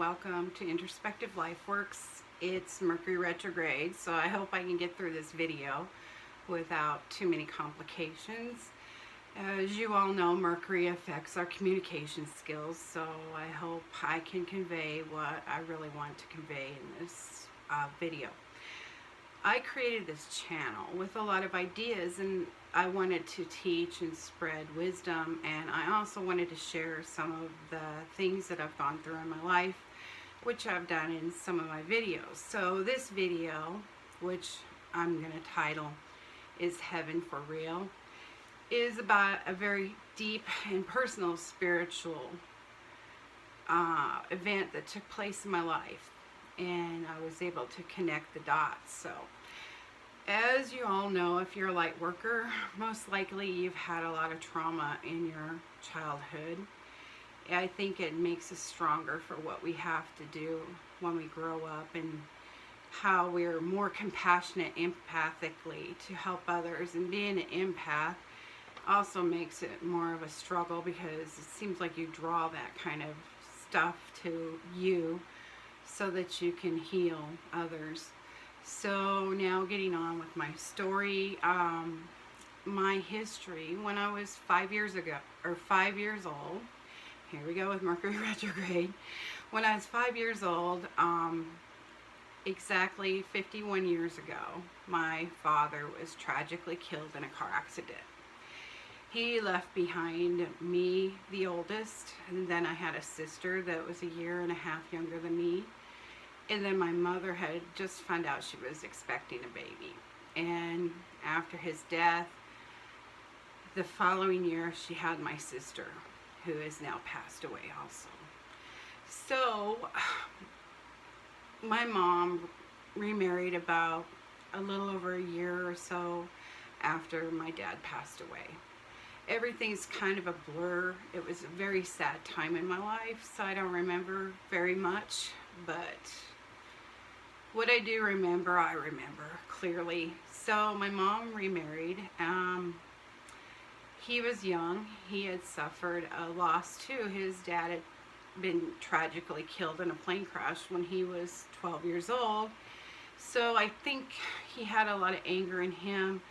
welcome to Introspective Lifeworks. It's Mercury retrograde, so I hope I can get through this video without too many complications. As you all know, Mercury affects our communication skills, so I hope I can convey what I really want to convey in this video. I created this channel with a lot of ideas, and I wanted to teach and spread wisdom, and I also wanted to share some of the things that I've gone through in my life, which I've done in some of my videos. So this video, which I'm going to title Is Heaven for Real, is about a very deep and personal spiritual event that took place in my life, and I was able to connect the dots. So as you all know, if you're a light worker, most likely you've had a lot of trauma in your childhood. I think it makes us stronger for what we have to do when we grow up, and how we're more compassionate empathically to help others. And being an empath also makes it more of a struggle, because it seems like you draw that kind of stuff to you so that you can heal others. So now getting on with my story, my history. When I was 5 years old, here we go with Mercury retrograde. When I was 5 years old, exactly 51 years ago, my father was tragically killed in a car accident. He left behind me, the oldest, and then I had a sister that was 1.5 years younger than me. And then my mother had just found out she was expecting a baby. And after his death, the following year, she had my sister, who is now passed away also. So my mom remarried about a little over 1 year or so after my dad passed away. Everything's kind of a blur. It was a very sad time in my life, so I don't remember very much, but what I do remember, I remember clearly. So my mom remarried. He was young. He had suffered a loss too. His dad had been tragically killed in a plane crash when he was 12 years old. So I think he had a lot of anger in him,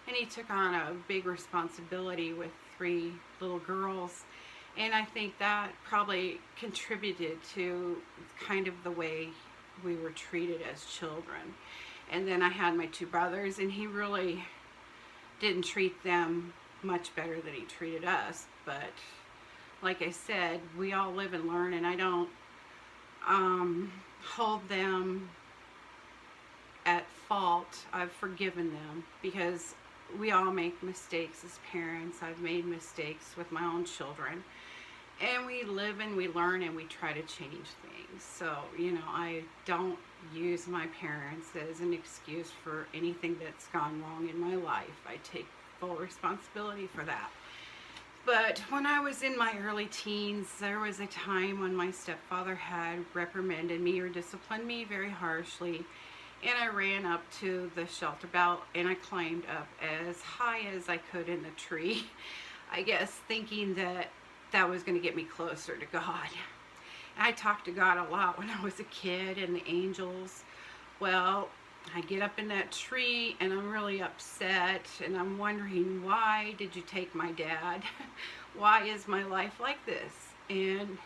and he took on a big responsibility with 3 little girls. And I think that probably contributed to kind of the way we were treated as children. And then I had my 2 brothers, and he really didn't treat them much better than he treated us. But like I said, we all live and learn, and I don't hold them at fault. I've forgiven them, because we all make mistakes as parents. I've made mistakes with my own children. And we live and we learn, and we try to change things. So, I don't use my parents as an excuse for anything that's gone wrong in my life. I take full responsibility for that. But when I was in my early teens, there was a time when my stepfather had reprimanded me or disciplined me very harshly. And I ran up to the shelter belt, and I climbed up as high as I could in the tree. I guess thinking that was going to get me closer to God. And I talked to God a lot when I was a kid, and the angels. Well, I get up in that tree, and I'm really upset, and I'm wondering, why did you take my dad? Why is my life like this? And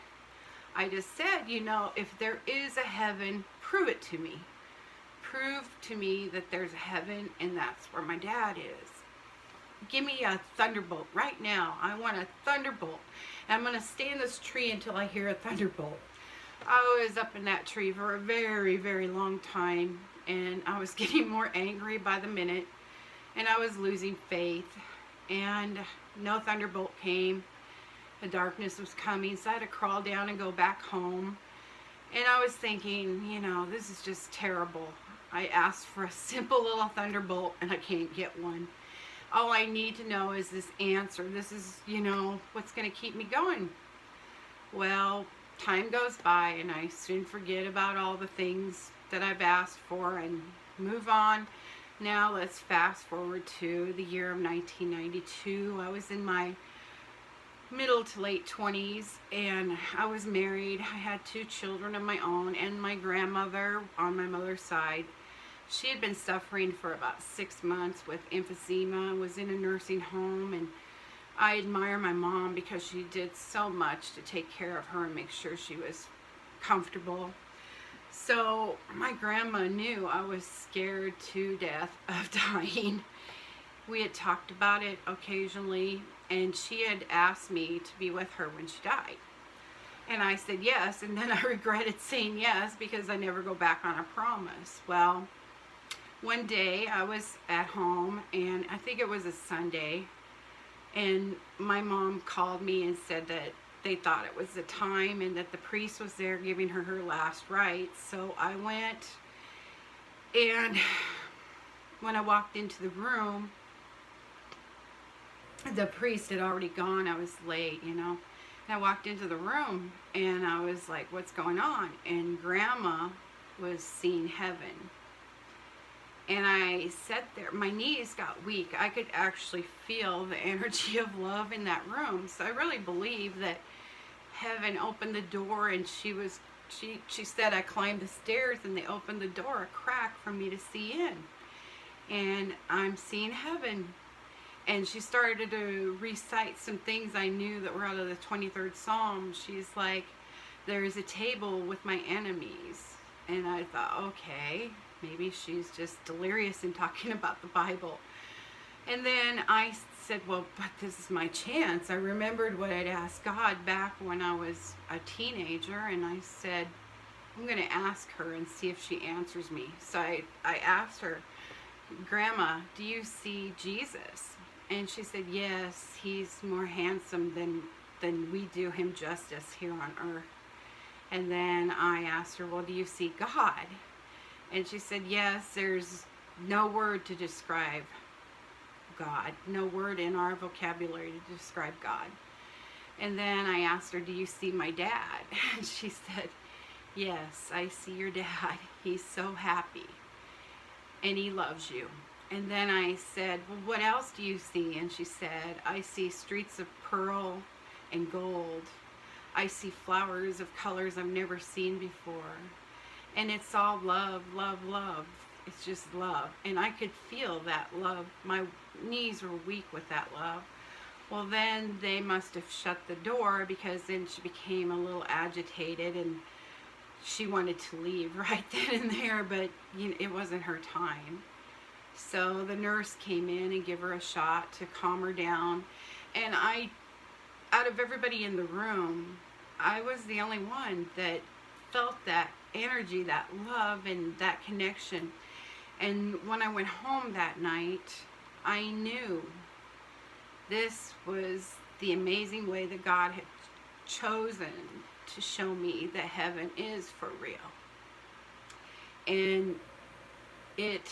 I just said, if there is a heaven, prove it to me. Prove to me that there's a heaven, and that's where my dad is. Give me a thunderbolt right now. I want a thunderbolt. And I'm going to stay in this tree until I hear a thunderbolt. I was up in that tree for a very, very long time, and I was getting more angry by the minute, and I was losing faith, and no thunderbolt came. The darkness was coming, so I had to crawl down and go back home. And I was thinking, this is just terrible. I asked for a simple little thunderbolt, and I can't get one. All I need to know is this answer. This is, what's going to keep me going. Well, time goes by, and I soon forget about all the things that I've asked for and move on. Now let's fast forward to the year of 1992. I was in my middle to late 20s, and I was married. I had 2 children of my own, and my grandmother on my mother's side, she had been suffering for about 6 months with emphysema, was in a nursing home, and I admire my mom because she did so much to take care of her and make sure she was comfortable. So my grandma knew I was scared to death of dying. We had talked about it occasionally, and she had asked me to be with her when she died. And I said yes, and then I regretted saying yes because I never go back on a promise. Well, one day I was at home, and I think it was a Sunday, and my mom called me and said that they thought it was the time and that the priest was there giving her her last rites. So I went, and when I walked into the room, the priest had already gone. I was late, you know. And I walked into the room, and I was like, what's going on? And Grandma was seeing heaven. And I sat there. My knees got weak. I could actually feel the energy of love in that room. So I really believe that heaven opened the door, and she said I climbed the stairs, and they opened the door a crack for me to see in. And I'm seeing heaven. And she started to recite some things I knew that were out of the 23rd Psalm. She's like, there's a table with my enemies. And I thought, okay, maybe she's just delirious and talking about the Bible. And then I said, well, but this is my chance. I remembered what I'd asked God back when I was a teenager. And I said, I'm going to ask her and see if she answers me. So I asked her, Grandma, do you see Jesus? And she said, yes, he's more handsome than we do him justice here on earth. And then I asked her, well, do you see God? And she said, yes, there's no word to describe God, no word in our vocabulary to describe God. And then I asked her, do you see my dad? And she said, yes, I see your dad. He's so happy, and he loves you. And then I said, well, what else do you see? And she said, I see streets of pearl and gold. I see flowers of colors I've never seen before. And it's all love, love, love. It's just love. And I could feel that love. My knees were weak with that love. Well, then they must have shut the door, because then she became a little agitated and she wanted to leave right then and there, but you know, it wasn't her time. So the nurse came in and gave her a shot to calm her down. And out of everybody in the room, I was the only one that felt that energy, that love, and that connection. And when I went home that night, I knew this was the amazing way that God had chosen to show me that heaven is for real. And it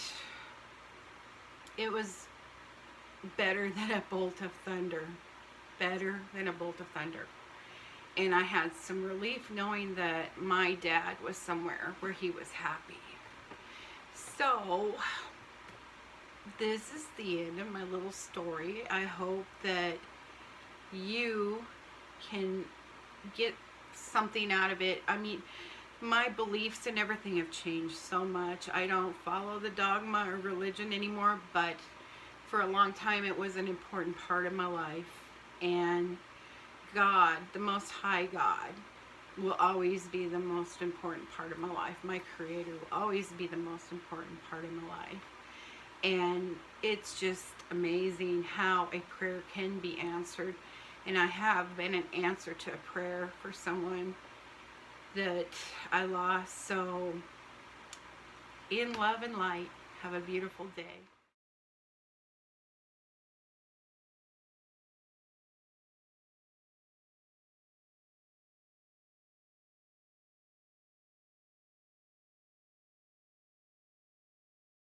was better than a bolt of thunder. Better than a bolt of thunder. And I had some relief knowing that my dad was somewhere where he was happy. So, this is the end of my little story. I hope that you can get something out of it. I mean, my beliefs and everything have changed so much. I don't follow the dogma or religion anymore, but for a long time it was an important part of my life. And God, the Most High God, will always be the most important part of my life. My Creator will always be the most important part of my life. And it's just amazing how a prayer can be answered. And I have been an answer to a prayer for someone that I lost. So, in love and light, have a beautiful day.